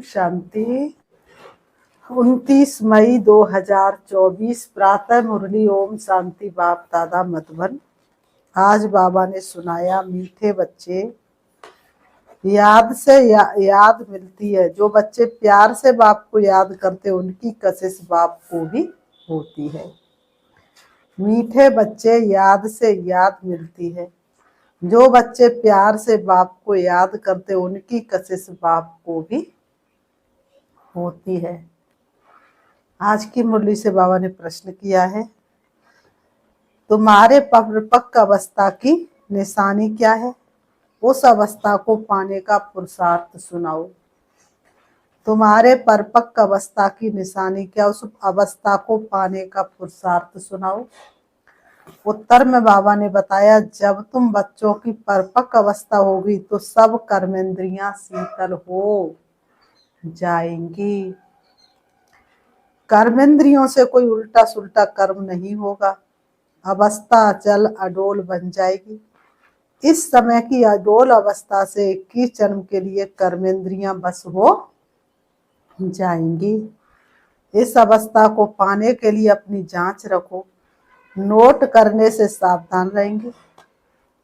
शांति। 29 मई 2024 प्रातः मुरली। ओम शांति। बाप दादा मधुबन। आज बाबा ने सुनाया, मीठे बच्चे, याद से याद मिलती है। जो बच्चे प्यार से बाप को याद करते, उनकी कशिश बाप को भी होती है। मीठे बच्चे, याद से याद मिलती है। जो बच्चे प्यार से बाप को याद करते, उनकी कशिश बाप को भी होती है। आज की मुरली से बाबा ने प्रश्न किया है, तुम्हारे परिपक्व अवस्था की निशानी क्या है? उस अवस्था को पाने का पुरुषार्थ सुनाओ। तुम्हारे परिपक्व अवस्था की निशानी क्या? उस अवस्था को पाने का पुरुषार्थ सुनाओ। उत्तर में बाबा ने बताया, जब तुम बच्चों की परिपक्व अवस्था होगी तो सब कर्मेंद्रियां शीतल हो जाएंगी। कर्मेंद्रियों से कोई उल्टा सुल्टा कर्म नहीं होगा। अवस्था अचल अडोल बन जाएगी। इस समय की अडोल अवस्था से 21 जन्म के लिए कर्मेंद्रियां बस हो जाएंगी। इस अवस्था को पाने के लिए अपनी जांच रखो। नोट करने से सावधान रहेंगे।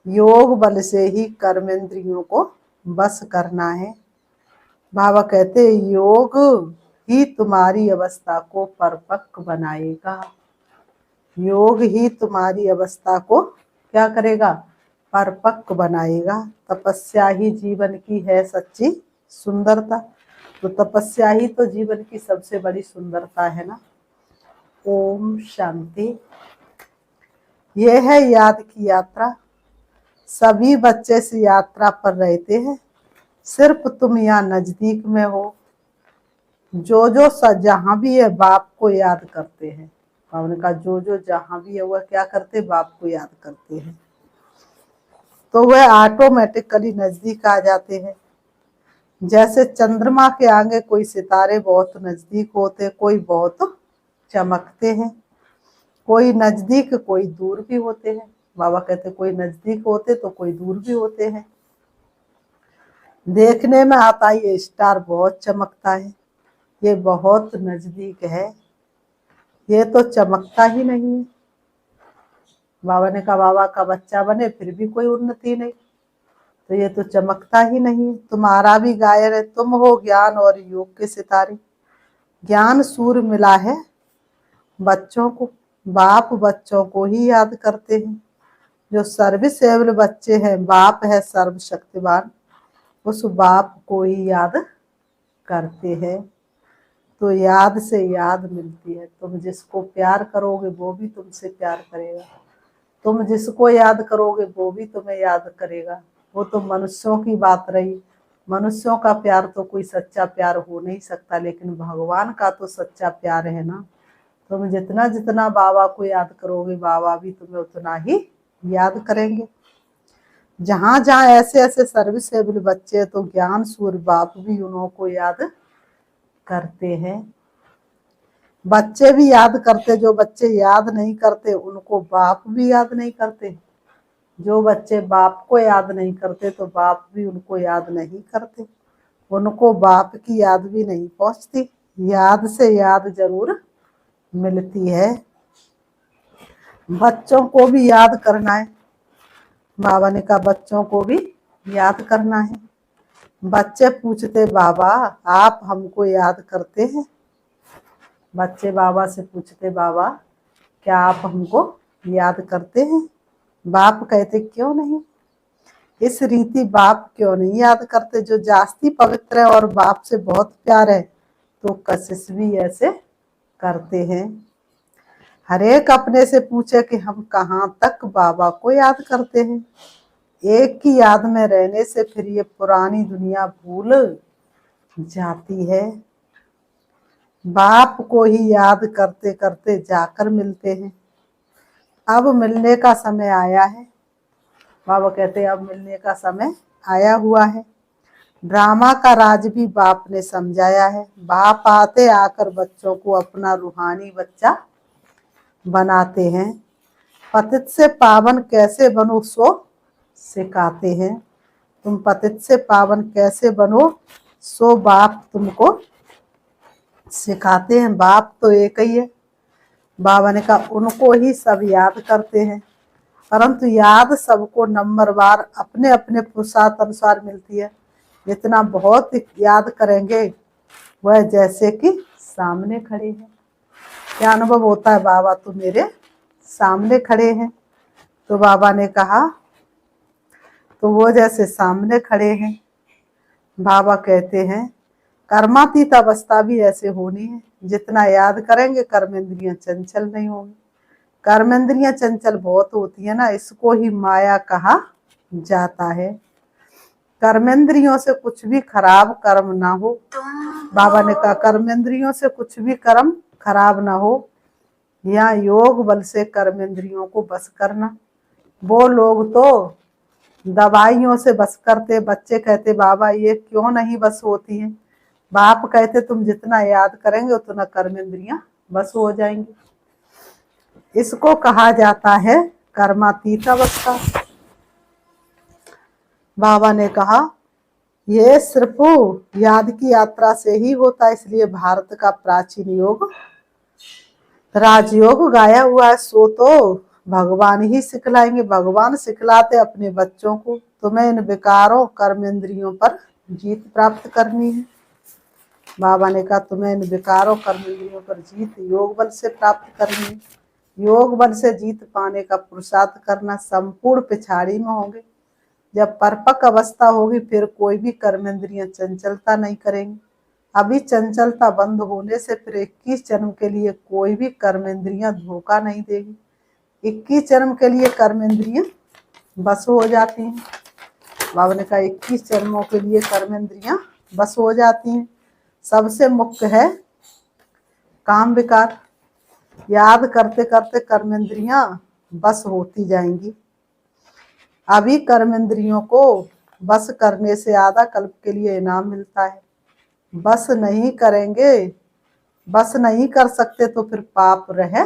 योग बल से ही कर्मेंद्रियों को बस करना है। बाबा कहते, योग ही तुम्हारी अवस्था को परिपक्व बनाएगा। योग ही तुम्हारी अवस्था को क्या करेगा? परिपक्व बनाएगा। तपस्या ही जीवन की है सच्ची सुंदरता। तो तपस्या ही तो जीवन की सबसे बड़ी सुंदरता है ना। ओम शांति। यह है याद की यात्रा। सभी बच्चे इस यात्रा पर रहते हैं, सिर्फ तुम यहाँ नजदीक में हो। जो जहाँ भी है बाप को याद करते हैं। उन्होंने कहा, जो जहाँ भी है वह क्या करते? बाप को याद करते हैं, तो वह ऑटोमेटिकली नजदीक आ जाते हैं। जैसे चंद्रमा के आगे कोई सितारे बहुत नजदीक होते, कोई बहुत चमकते हैं। कोई नजदीक कोई दूर भी होते हैं। बाबा कहते, कोई नजदीक होते तो कोई दूर भी होते हैं। देखने में आता है ये स्टार बहुत चमकता है, ये बहुत नजदीक है, ये तो चमकता ही नहीं है। बाबा ने कहा, बाबा का बच्चा बने फिर भी कोई उन्नति नहीं, तो ये तो चमकता ही नहीं। तुम्हारा भी गायन है, तुम हो ज्ञान और योग के सितारे। ज्ञान सूर्य मिला है बच्चों को। बाप बच्चों को ही याद करते हैं। जो सर्विसेबल बच्चे हैं, बाप है सर्वशक्तिवान, उस बाप को ही याद करते हैं। तो याद से याद मिलती है। तुम जिसको प्यार करोगे वो भी तुमसे प्यार करेगा। तुम जिसको याद करोगे वो भी तुम्हें याद करेगा। वो तो मनुष्यों की बात रही। मनुष्यों का प्यार तो कोई सच्चा प्यार हो नहीं सकता, लेकिन भगवान का तो सच्चा प्यार है ना। तुम जितना जितना बाबा को याद करोगे, बाबा भी तुम्हें उतना ही याद करेंगे। जहाँ जहाँ ऐसे ऐसे सर्विसेबल बच्चे हैं, तो ज्ञान सूर्य बाप भी उन्हों को याद करते हैं। बच्चे भी याद करते। जो बच्चे याद नहीं करते उनको बाप भी याद नहीं करते। जो बच्चे बाप को याद नहीं करते तो बाप भी उनको याद नहीं करते। उनको बाप की याद भी नहीं पहुंचती। याद से याद जरूर मिलती है। बच्चों को भी याद करना है। बाबा ने कहा, बच्चों को भी याद करना है। बच्चे पूछते, बाबा आप हमको याद करते हैं? बच्चे बाबा से पूछते, बाबा क्या आप हमको याद करते हैं? बाप कहते, क्यों नहीं। इस रीति बाप क्यों नहीं याद करते? जो जास्ती पवित्र है और बाप से बहुत प्यार है, तो कशिश भी ऐसे करते हैं। हर एक अपने से पूछे कि हम कहाँ तक बाबा को याद करते हैं। एक की याद में रहने से फिर ये पुरानी दुनिया भूल जाती है। बाप को ही याद करते करते जाकर मिलते हैं। अब मिलने का समय आया है। बाबा कहते, अब मिलने का समय आया हुआ है। ड्रामा का राज भी बाप ने समझाया है। बाप आते आकर बच्चों को अपना रूहानी बच्चा बनाते हैं। पतित से पावन कैसे बनो सो सिखाते हैं। तुम पतित से पावन कैसे बनो सो बाप तुमको सिखाते हैं। बाप तो एक ही है। बाबा ने कहा उनको ही सब याद करते हैं, परंतु याद सबको नंबरवार अपने अपने पुरुषार्थ अनुसार मिलती है। जितना बहुत याद करेंगे वह जैसे कि सामने खड़े हैं। क्या अनुभव होता है, बाबा तो मेरे सामने खड़े हैं। तो बाबा ने कहा तो वो जैसे सामने खड़े हैं। बाबा कहते हैं कर्मातीत अवस्था भी ऐसे होनी है। जितना याद करेंगे कर्मेंद्रियां चंचल नहीं होंगी। कर्मेंद्रियां चंचल बहुत होती है ना, इसको ही माया कहा जाता है। कर्मेंद्रियों से कुछ भी खराब कर्म ना हो। बाबा ने कहा कर्मेंद्रियों से कुछ भी कर्म खराब ना हो। या योग बल से कर्मेंद्रियों को बस करना। वो लोग तो दवाइयों से बस करते। बच्चे कहते बाबा ये क्यों नहीं बस होती हैं। बाप कहते तुम जितना याद करेंगे उतना कर्मेंद्रियां बस हो जाएंगी। इसको कहा जाता है कर्मातीत अवस्था। बाबा ने कहा ये सिर्फ याद की यात्रा से ही होता है। इसलिए भारत का प्राचीन योग राजयोग गाया हुआ है। सो तो भगवान ही सिखलाएंगे। भगवान सिखलाते अपने बच्चों को। तुम्हें इन विकारों कर्मेंद्रियों पर जीत प्राप्त करनी है। बाबा ने कहा तुम्हें इन विकारों कर्मेंद्रियों पर जीत योग बल से प्राप्त करनी है। योग बल से जीत पाने का पुरुषार्थ करना। संपूर्ण पिछाड़ी में होंगे। जब परिपक्व अवस्था होगी फिर कोई भी कर्मेंद्रियां चंचलता नहीं करेंगी। अभी चंचलता बंद होने से फिर 21 जन्म के लिए कोई भी कर्मेंद्रियां धोखा नहीं देगी। 21 जन्म के लिए कर्मेंद्रियां बस हो जाती हैं। बाबा ने कहा 21 जन्मों के लिए कर्मेंद्रियां बस हो जाती हैं। सबसे मुख्य है काम विकार। याद करते करते कर्मेंद्रियां बस होती जाएंगी। अभी कर्मेंद्रियों को बस करने से आधा कल्प के लिए इनाम मिलता है। बस नहीं करेंगे, बस नहीं कर सकते तो फिर पाप रह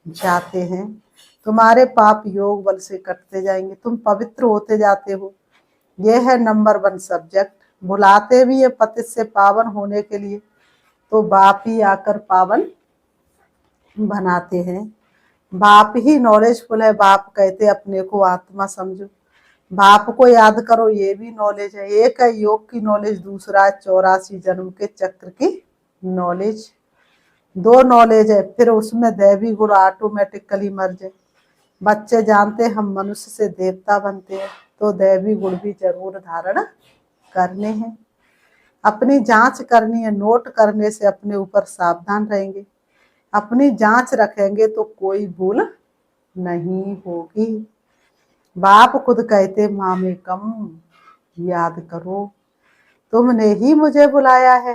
जाते हैं। तुम्हारे पाप योग बल से कटते जाएंगे। तुम पवित्र होते जाते हो। यह है नंबर 1 सब्जेक्ट। बुलाते भी है पतित से पावन होने के लिए, तो बाप ही आकर पावन बनाते हैं। बाप ही नॉलेजफुल है। बाप कहते अपने को आत्मा समझो। बाप को याद करो, ये भी नॉलेज है। एक है योग की नॉलेज, दूसरा है 84 जन्म के चक्र की नॉलेज। 2 नॉलेज है। फिर उसमें दैवी गुण ऑटोमेटिकली मर्ज है। बच्चे जानते हम मनुष्य से देवता बनते हैं, तो दैवी गुण भी जरूर धारण करने हैं। अपनी जांच करनी है। नोट करने से अपने ऊपर सावधान रहेंगे। अपनी जांच रखेंगे तो कोई भूल नहीं होगी। बाप खुद कहते माँ में कम याद करो। तुमने ही मुझे बुलाया है,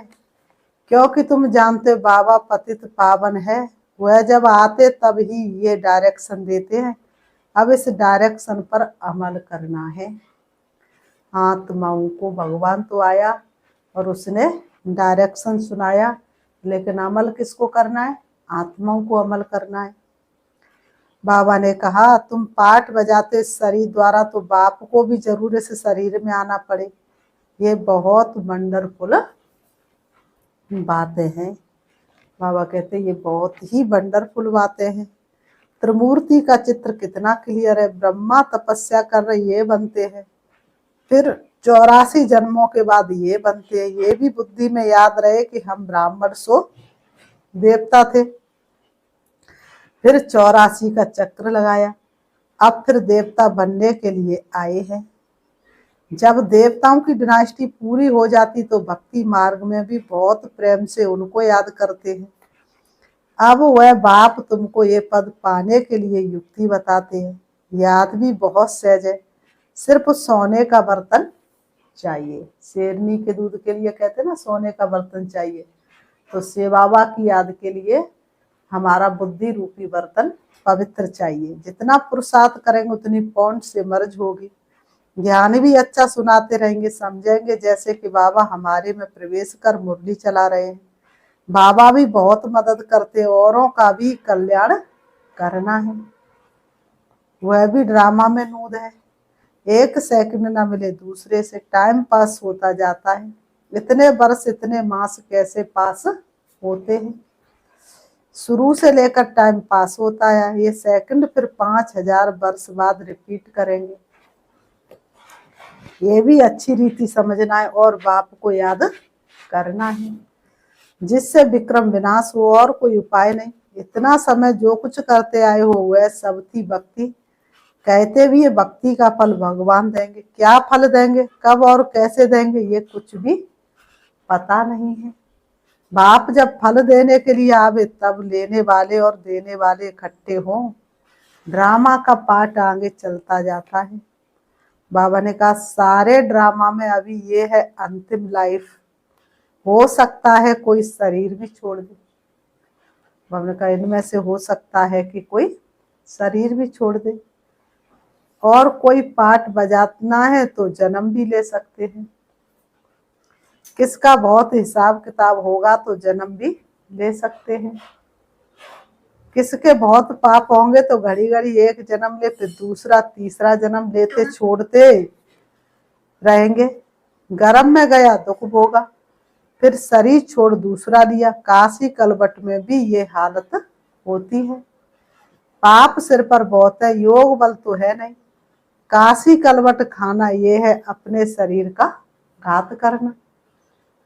क्योंकि तुम जानते बाबा पतित पावन है। वह जब आते तब ही ये डायरेक्शन देते हैं। अब इस डायरेक्शन पर अमल करना है। आत्माओं को भगवान तो आया और उसने डायरेक्शन सुनाया, लेकिन अमल किसको करना है? आत्माओं को अमल करना है। बाबा ने कहा तुम पाठ बजाते शरीर द्वारा, तो बाप को भी जरूर इस शरीर में आना पड़े। ये बहुत वंडरफुल बातें हैं। बाबा कहते ये बहुत ही वंडरफुल बातें हैं। त्रिमूर्ति का चित्र कितना क्लियर है। ब्रह्मा तपस्या कर रहे ये बनते हैं, फिर 84 जन्मों के बाद ये बनते हैं। ये भी बुद्धि में याद रहे कि हम ब्राह्मण सो देवता थे। फिर 84 का चक्र लगाया। अब फिर देवता बनने के लिए आए हैं। जब देवताओं की डिनास्टी पूरी हो जाती तो भक्ति मार्ग में भी बहुत प्रेम से उनको याद करते हैं। अब वह बाप तुमको ये पद पाने के लिए युक्ति बताते हैं। याद भी बहुत सहज है। सिर्फ सोने का बर्तन चाहिए। शेरनी के दूध के लिए कहते हैं ना सोने का बर्तन चाहिए, तो शिव बाबा की याद के लिए हमारा बुद्धि रूपी बर्तन पवित्र चाहिए। जितना पुरुषार्थ करेंगे उतनी पौंड से मर्ज होगी। ज्ञान भी अच्छा सुनाते रहेंगे, समझेंगे जैसे कि बाबा हमारे में प्रवेश कर मुरली चला रहे हैं। बाबा भी बहुत मदद करते, औरों का भी कल्याण करना है। वह भी ड्रामा में नूद है। 1 सेकंड ना मिले दूसरे से, टाइम पास होता जाता है। इतने वर्ष इतने मास कैसे पास होते हैं। शुरू से लेकर टाइम पास होता है, ये सेकंड फिर 5000 वर्ष बाद रिपीट करेंगे। ये भी अच्छी रीति समझना है और बाप को याद करना है, जिससे विक्रम विनाश हो और कोई उपाय नहीं। इतना समय जो कुछ करते आए हो वह सब थी भक्ति। कहते भी ये भक्ति का फल भगवान देंगे, क्या फल देंगे, कब और कैसे देंगे ये कुछ भी पता नहीं है। बाप जब फल देने के लिए आवे तब लेने वाले और देने वाले इकट्ठे हों। ड्रामा का पार्ट आगे चलता जाता है। बाबा ने कहा सारे ड्रामा में अभी ये है अंतिम लाइफ, हो सकता है कोई शरीर भी छोड़ दे। बाबा ने कहा इनमें से हो सकता है कि कोई शरीर भी छोड़ दे, और कोई पार्ट बजाना है तो जन्म भी ले सकते हैं। किसका बहुत हिसाब किताब होगा तो जन्म भी ले सकते हैं। किसके बहुत पाप होंगे तो घड़ी घड़ी एक जन्म ले फिर दूसरा तीसरा जन्म लेते छोड़ते रहेंगे। गर्म में गया दुख भोगा, फिर शरीर छोड़ दूसरा लिया। काशी कलवट में भी ये हालत होती है। पाप सिर पर बहुत है, योग बल तो है नहीं। काशी कलवट खाना ये है अपने शरीर का घात करना।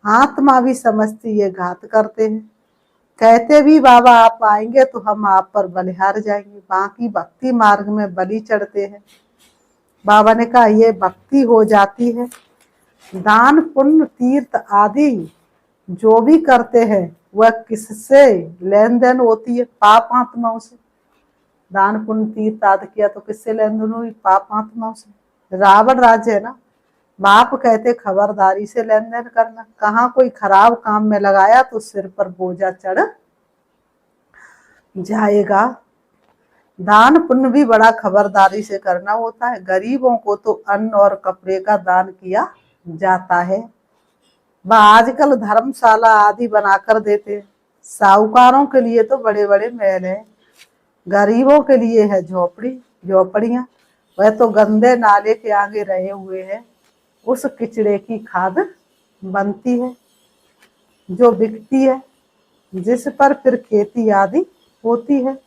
आत्मा भी समझती ये घात करते हैं। कहते भी बाबा आप आएंगे तो हम आप पर बलिहार जाएंगे। बाकी भक्ति मार्ग में बलि चढ़ते हैं। बाबा ने कहा ये भक्ति हो जाती है। दान पुण्य तीर्थ आदि जो भी करते हैं वह किससे लेन देन होती है, पाप आत्माओं से। दान पुण्य तीर्थ आदि किया तो किससे लेन देन हुई, पाप आत्माओं से। रावण राज्य है ना, बाप कहते खबरदारी से लेन देन करना। कहाँ कोई खराब काम में लगाया तो सिर पर बोझा चढ़ जाएगा। दान पुण्य भी बड़ा खबरदारी से करना होता है। गरीबों को तो अन्न और कपड़े का दान किया जाता है। वह आजकल धर्मशाला आदि बनाकर देते हैं। साहूकारों के लिए तो बड़े बड़े महल हैं, गरीबों के लिए है झोपड़ियां। वह तो गंदे नाले के आगे रहे हुए हैं। उस किचड़े की खाद बनती है जो बिकती है, जिस पर फिर खेती आदि होती है।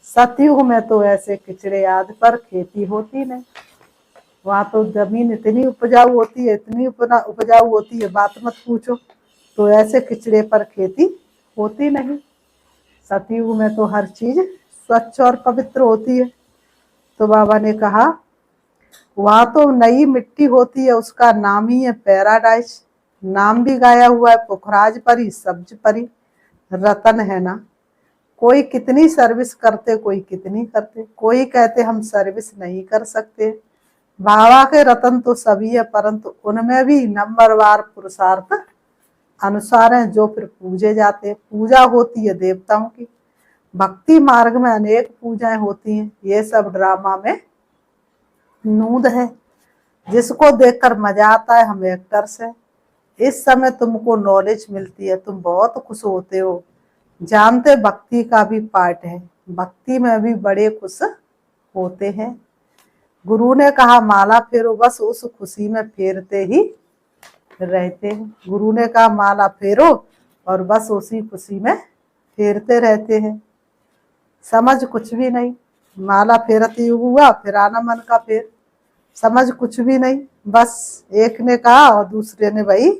सतयुग में तो ऐसे किचड़े आदि पर खेती होती नहीं। वहां तो जमीन इतनी उपजाऊ होती है, इतनी उपजाऊ होती है बात मत पूछो। तो ऐसे किचड़े पर खेती होती नहीं। सतयुग में तो हर चीज स्वच्छ और पवित्र होती है। तो बाबा ने कहा वहां तो नई मिट्टी होती है, उसका नाम ही है पैराडाइज। नाम भी गाया हुआ है पुखराज परी, सब्ज परी, रतन है ना। कोई कितनी सर्विस करते, कोई कितनी करते, कोई कहते हम सर्विस नहीं कर सकते। बाबा के रतन तो सभी है, परंतु उनमें भी नंबरवार पुरुषार्थ अनुसार हैं जो फिर पूजे जाते हैं। पूजा होती है देवताओं की। भक्ति मार्ग में अनेक पूजाएं होती हैं। ये सब ड्रामा में नूद है, जिसको देखकर मजा आता है हम एक्टर्स हैं। इस समय तुमको नॉलेज मिलती है, तुम बहुत खुश होते हो, जानते भक्ति का भी पार्ट है। भक्ति में भी बड़े खुश होते हैं। गुरु ने कहा माला फेरो, बस उस खुशी में फेरते ही रहते हैं। गुरु ने कहा माला फेरो और बस उसी खुशी में फेरते रहते हैं। समझ कुछ भी नहीं। माला फेरती हुआ फिर आना मन का फेर, समझ कुछ भी नहीं। बस एक ने कहा और दूसरे ने भाई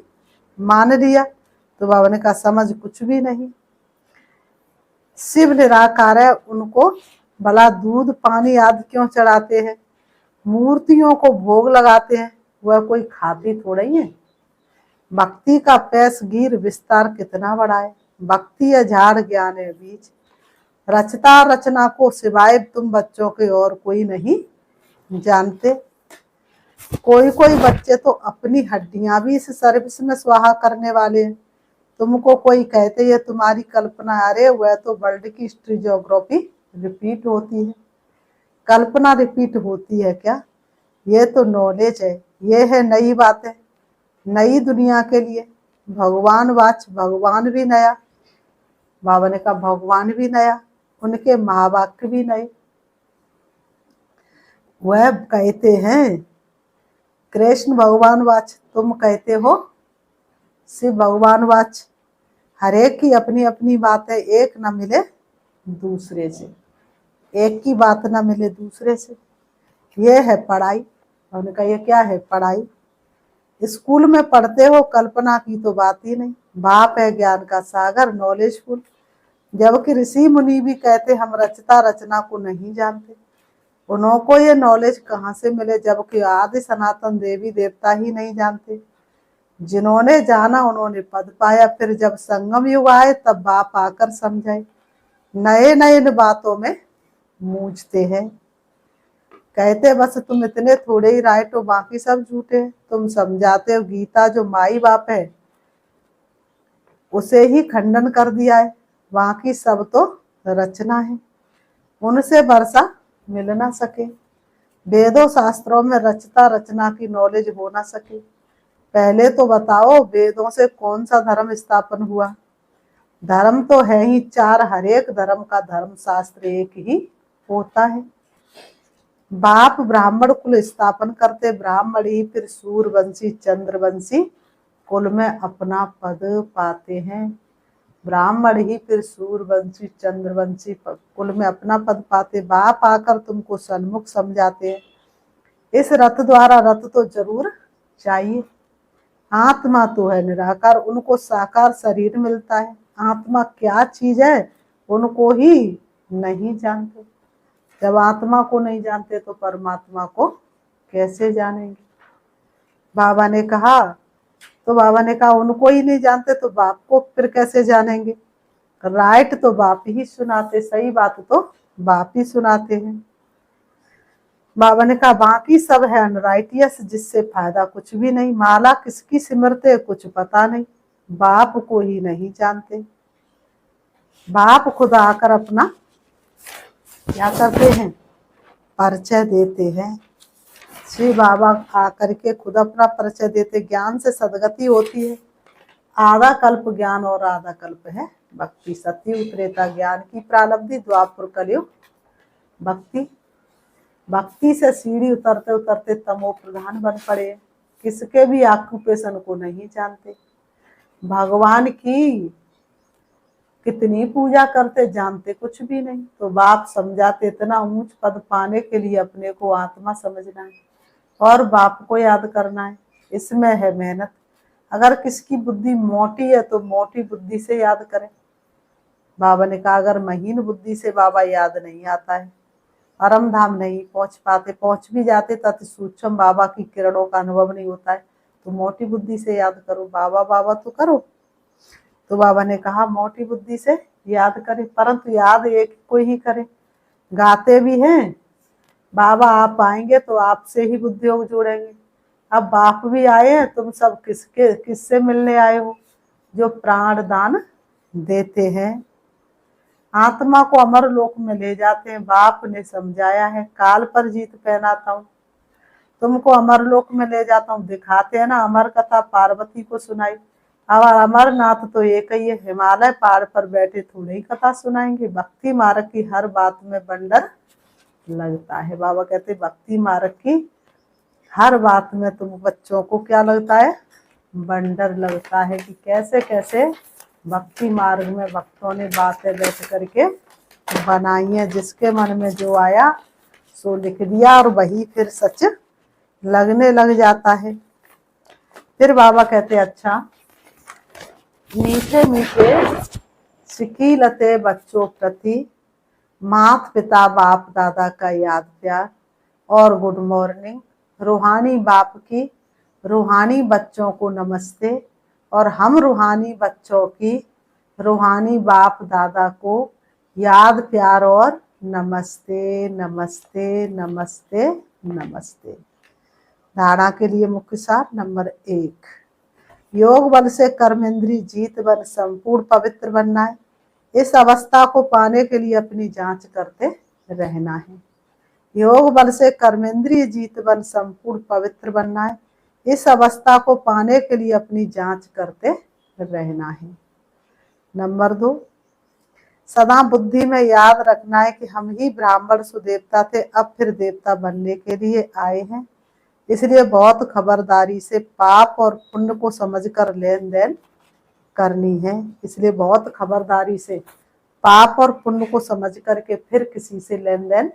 मान लिया। तो बाबा ने कहा समझ कुछ भी नहीं। शिव निराकार है, उनको भला दूध पानी आदि क्यों चढ़ाते हैं, मूर्तियों को भोग लगाते हैं, वह कोई खाती थोड़ा ही है। भक्ति का पैस गिर विस्तार कितना बड़ा है। भक्ति है झाड़, ज्ञान है बीज। रचता रचना को सिवाय तुम बच्चों के और कोई नहीं जानते। कोई कोई बच्चे तो अपनी हड्डियां भी इस सर्विस में स्वाहा करने वाले हैं। तुमको कोई कहते ये तुम्हारी कल्पना, अरे वह तो वर्ल्ड की हिस्ट्री ज्योग्राफी रिपीट होती है। कल्पना रिपीट होती है क्या, ये तो नॉलेज है। ये है नई बातें, नई दुनिया के लिए। भगवान वाच, भगवान भी नया। बाबा ने कहा भगवान भी नया, उनके महावाक्य भी नए। वह कहते हैं कृष्ण भगवान वाच, तुम कहते हो शिव भगवान वाच हर एक की अपनी अपनी बात है, एक न मिले दूसरे से, एक की बात ना मिले दूसरे से। ये है पढ़ाई। उन्होंने कहा ये क्या है पढ़ाई? स्कूल में पढ़ते हो, कल्पना की तो बात ही नहीं। बाप है ज्ञान का सागर, नॉलेजफुल। जबकि ऋषि मुनि भी कहते हम रचता रचना को नहीं जानते। उनको ये नॉलेज कहाँ से मिले, जबकि आदि सनातन देवी देवता ही नहीं जानते। जिन्होंने जाना उन्होंने पद पाया। फिर जब संगम युग आए तब बाप आकर समझाए। नए नए इन बातों में मूझते हैं। कहते बस तुम इतने थोड़े ही राइट हो, बाकी सब झूठे हैं। तुम समझाते हो गीता जो माई बाप है उसे ही खंडन कर दिया है, बाकी सब तो रचना है। उनसे वर्षा मिल ना सके। वेदों शास्त्रों में रचता रचना की नॉलेज हो ना सके। पहले तो बताओ वेदों से कौन सा धर्म स्थापन हुआ? धर्म तो है ही चार, हर एक धर्म का धर्म शास्त्र एक ही होता है। बाप ब्राह्मण कुल स्थापन करते, ब्राह्मण ही फिर सूर्यवंशी चंद्रवंशी कुल में अपना पद पाते हैं। ब्राह्मण ही फिर सूर्यवंशी चंद्रवंशी कुल में अपना पद पाते। बाप आकर तुमको सन्मुख समझाते हैं। इस रथ द्वारा रथ तो जरूर चाहिए। आत्मा तो है निराकार, उनको साकार शरीर मिलता है। आत्मा क्या चीज है उनको ही नहीं जानते। जब आत्मा को नहीं जानते तो परमात्मा को कैसे जानेंगे? बाबा ने कहा उनको ही नहीं जानते तो बाप को फिर कैसे जानेंगे? राइट तो बाप ही सुनाते, सही बात तो बाप ही सुनाते हैं। बाबा ने कहा बाकी सब है अनराइटियस, जिससे फायदा कुछ भी नहीं। माला किसकी सिमरते कुछ पता नहीं, बाप को ही नहीं जानते। बाप खुद आकर अपना क्या करते हैं? परिचय देते हैं। श्री बाबा आकर के खुद अपना परिचय देते। ज्ञान से सदगति होती है। आधा कल्प ज्ञान और आधा कल्प है भक्ति। सतयुग त्रेता ज्ञान की प्रारब्धि, द्वापर कलयुग भक्ति। भक्ति से सीढ़ी उतरते उतरते तमो प्रधान बन पड़े। किसके भी ऑक्यूपेशन को नहीं जानते। भगवान की कितनी पूजा करते जानते कुछ भी नहीं। तो बाप समझाते इतना ऊंच पद पाने के लिए अपने को आत्मा समझना है और बाप को याद करना है, इसमें है मेहनत। अगर किसकी बुद्धि मोटी है तो मोटी बुद्धि से याद करें। बाबा ने कहा अगर महीन बुद्धि से बाबा याद नहीं आता है, परम धाम नहीं पहुंच पाते, पहुंच भी जाते तत् सूक्ष्म बाबा की किरणों का अनुभव नहीं होता है, तो मोटी बुद्धि से याद करो। बाबा बाबा तो करो। तो बाबा ने कहा मोटी बुद्धि से याद करें, परंतु याद एक को ही करें। गाते भी हैं बाबा आप आएंगे तो आपसे ही बुद्धि योग जोड़ेंगे। अब बाप भी आए हैं, तुम सब किससे मिलने आए हो? जो प्राण दान देते हैं, आत्मा को अमर लोक में ले जाते हैं। बाप ने समझाया है काल पर जीत पहनाता हूँ, तुमको अमर लोक में ले जाता हूँ। दिखाते हैं ना अमर कथा पार्वती को सुनाई। अब अमरनाथ तो एक ही है, हिमालय पहाड़ पर बैठे थोड़ी ही कथा सुनाएंगे। भक्ति मार्ग की हर बात में बंडर लगता है। बाबा कहते भक्ति मार्ग की हर बात में तुम बच्चों को क्या लगता है? बंडर लगता है कि कैसे कैसे भक्ति मार्ग में भक्तों ने बातें बैठ करके बनाई है। जिसके मन में जो आया सो लिख दिया और वही फिर सच लगने लग जाता है। फिर बाबा कहते अच्छा मीठे मीठे सिकीलते बच्चों प्रति माता पिता बाप दादा का याद प्यार और गुड मॉर्निंग। रूहानी बाप की रूहानी बच्चों को नमस्ते और हम रूहानी बच्चों की रूहानी बाप दादा को याद प्यार और नमस्ते नमस्ते नमस्ते नमस्ते। धारणा के लिए मुख्य सार नंबर 1, योग बल से कर्मेंद्रीय जीत बन संपूर्ण पवित्र बनना है। इस अवस्था को पाने के लिए अपनी जांच करते रहना है। योग बल से कर्मेंद्रीय जीत बन संपूर्ण पवित्र बनना है। इस अवस्था को पाने के लिए अपनी जांच करते रहना है। नंबर 2, सदा बुद्धि में याद रखना है कि हम ही ब्राह्मण सुदेवता थे, अब फिर देवता बनने के लिए आए हैं। इसलिए बहुत खबरदारी से पाप और पुण्य को समझकर लेन देन करनी है। इसलिए बहुत खबरदारी से पाप और पुण्य को समझ करके फिर किसी से लेन देन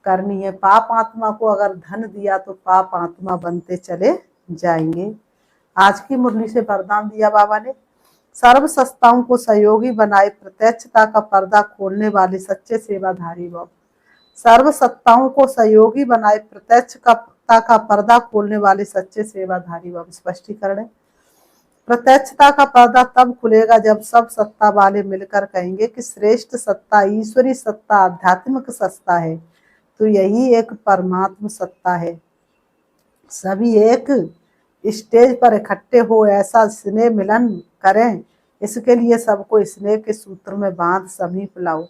करनी है। पाप आत्मा को अगर धन दिया तो पाप आत्मा बनते चले जाएंगे। आज की मुरली से वरदान दिया बाबा ने, सर्व संस्थाओं को सहयोगी बनाए प्रत्यक्षता का पर्दा खोलने वाले सच्चे सेवाधारी भव। सर्व सत्ताओं को सहयोगी बनाए प्रत्यक्षता का पर्दा खोलने वाले सच्चे सेवाधारी भव। स्पष्टीकरण है, प्रत्यक्षता का पर्दा तब खुलेगा जब सब सत्ता वाले मिलकर कहेंगे कि श्रेष्ठ सत्ता ईश्वरी सत्ता आध्यात्मिक सत्ता है, तो यही एक परमात्म सत्ता है। सभी एक स्टेज पर इकट्ठे हो ऐसा स्नेह मिलन करें, इसके लिए सबको स्नेह के सूत्र में बांध समीप लाओ,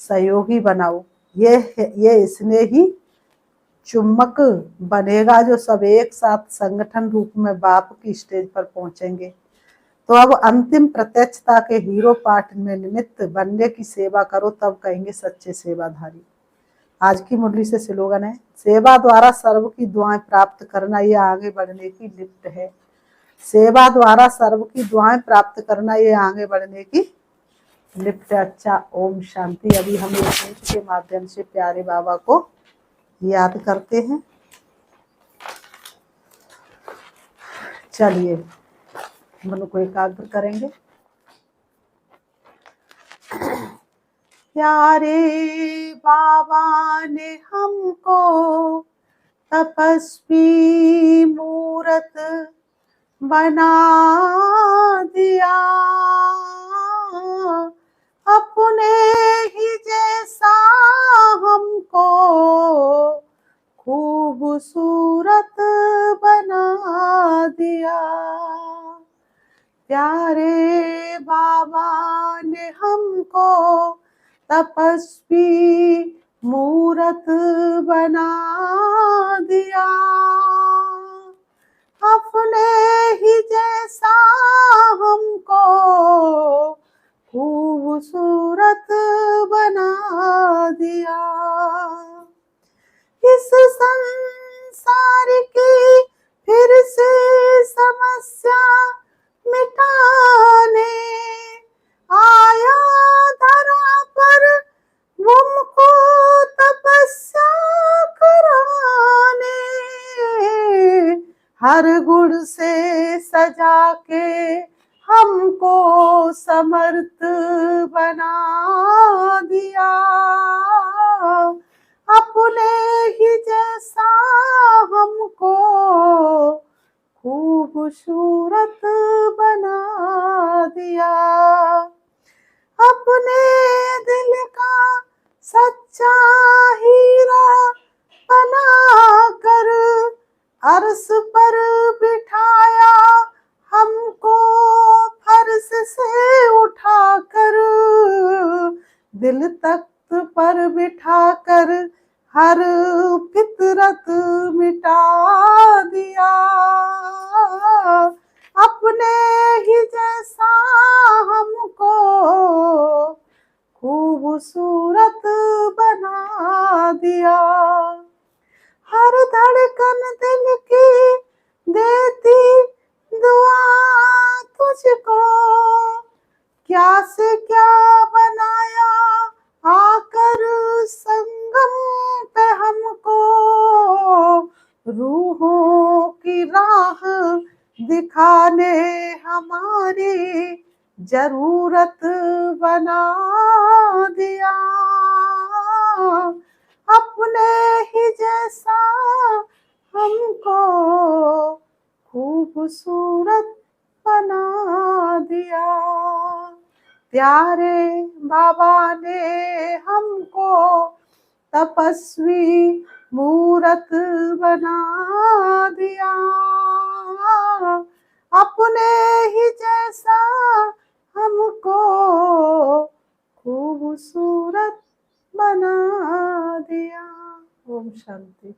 सहयोगी बनाओ। ये स्नेह ही चुम्बक बनेगा जो सब एक साथ संगठन रूप में बाप की स्टेज पर पहुंचेंगे। तो अब अंतिम प्रत्यक्षता के हीरो पाठ में निमित्त बनने की सेवा करो, तब कहेंगे सच्चे सेवाधारी। आज की मुरली से स्लोगन है, सेवा द्वारा सर्व की दुआएं प्राप्त करना, ये आगे बढ़ने की लिफ्ट है। सेवा द्वारा सर्व की दुआएं प्राप्त करना, ये आगे बढ़ने की लिफ्ट है। अच्छा, ओम शांति। अभी हम एक गीत के माध्यम से प्यारे बाबा को याद करते हैं। चलिए मन को एकाग्र करेंगे। प्यारे बाबा ने हमको तपस्वी मूरत बना दिया, अपने ही जैसा हमको खूबसूरत बना दिया। प्यारे बाबा ने हमको तपस्वी मूरत बना दिया, अपने ही जैसा हमको खूबसूरत बना दिया। इस संसार की फिर से समस्या मिटाने आया धरा पर हमको तपस्या कराने, हर गुण से सजा के हमको समर्थ बना दिया, अपने ही जैसा हमको खूबसूरत बना दिया। अपने दिल का सच्चा हीरा बना कर अर्श पर बिठाया, हमको फर्श से उठाकर दिल तख्त पर बिठाकर हर फितरत मिटा दिया, अपने ही जैसा हमको खूबसूरत बना दिया। हर धड़कन दिल की देती दुआ तुझको, क्या से क्या बनाया आकर संगम पे हमको, रूहों की राह दिखाने हमारी जरूरत बना दिया, अपने ही जैसा हमको खूबसूरत बना दिया। प्यारे बाबा ने हमको तपस्वी मूरत बना दिया, अपने ही जैसा हमको खूबसूरत बना दिया। ओम शांति।